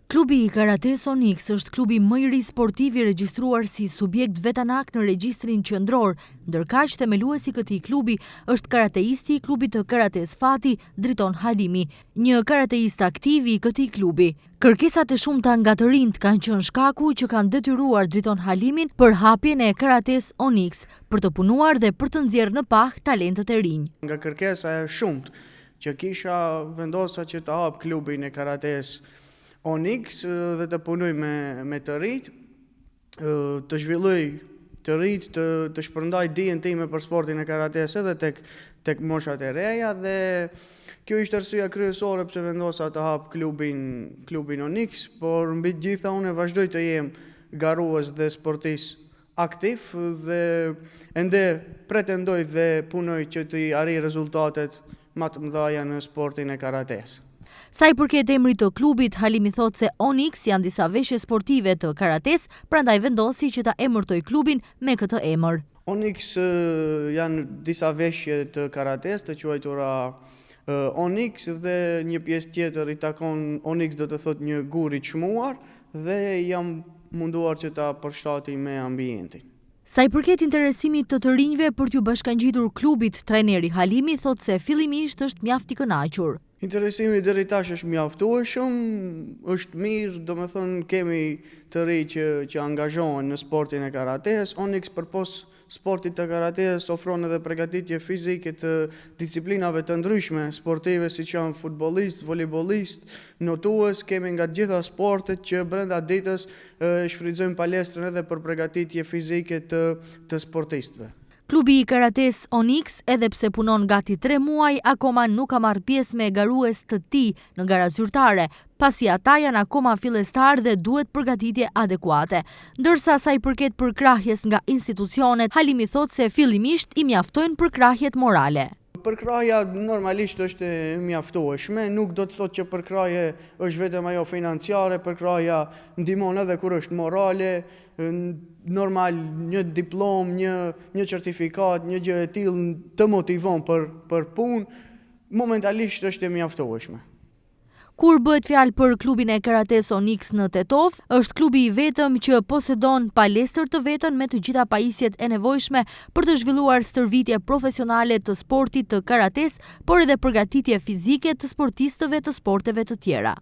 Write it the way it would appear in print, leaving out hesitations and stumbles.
Klubi i Karates Onyx është klubi më i ri sportiv i regjistruar si subjekt vetanak në regjistrin qendror, ndërkaq themeluesi i këtij klubi është karateisti i klubit të karates Fati, Driton Halimi, një karateist aktiv i këtij klubi. Kërkesat e shumta nga të rinjt kanë qenë shkaku që kanë detyruar Driton Halimin për hapjen e Karates Onyx, për të punuar dhe për të nxjerrë në pah talentet e rinj. Nga kërkesa e shumt që kisha vendosa që të hap klubin e Karates Onyx dhe të punoj me të rinjt, të zhvilloj të rinjt, të shpërndaj dijen time për sportin e karates edhe tek moshat e reja, dhe kjo ishte arsyeja kryesore pse vendosa të hap klubin Onyx, por mbi të gjitha unë vazhdoj të jem garues dhe sportist aktiv dhe ende pretendoj dhe punoj që të arrij rezultatet më të mëdha në sportin e karates. Sa i përket emrit të klubit, Halimi thot se Onyx janë disa veshje sportive të karates, prandaj vendosi që ta emërtoj klubin me këtë emër. Onyx janë disa veshje të karates të quajtura Onyx, dhe një pjesë tjetër i takon Onyx, do të thot një gur i çmuar, dhe jam munduar që ta përshtatij me ambientin. Sa i përket interesimit të rinjve për t'ju bashkangjitur klubit, trajneri Halimi thot se fillimisht është mjaft i kënaqur. Interesimi deri tash është mjaftueshëm, është mirë, domethënë kemi të rinj që angazhohen në sportin e karates. Onyx përpos sportit të karates ofron edhe përgatitje fizike të disiplinave të ndryshme sportive, siç janë futbollist, volejbolist, notues. Kemi nga të gjitha sportet që brenda ditës shfrytëzojmë palestrën edhe për përgatitje fizike të sportistëve. Klubi i Karates Onyx, edhe pse punon gati 3 muaj, akoma nuk ka marrë pjesë me garues të tij në gara zyrtare, pasi ata janë akoma fillestar dhe duhet përgatitje adekuate. Ndërsa sa i përket përkrahjes nga institucionet, Halimi thot se fillimisht i mjaftojnë përkrahjet morale. Përkrahja normalisht është e mjaftueshme, nuk do të thotë që përkrahje është vetëm ajo financiare, përkrahja ndihmon edhe kur është morale, normal një diplom, një certifikat, një gjë e tillë të motivon për punë, momentalisht është e mjaftueshme. Kur bëhet fjalë për klubin e Karates Onyx në Tetov, është klubi i vetëm që posedon palestër të vetën me të gjitha pajisjet e nevojshme për të zhvilluar stërvitje profesionale të sportit të karates, por edhe përgatitje fizike të sportistëve të sporteve të tjera.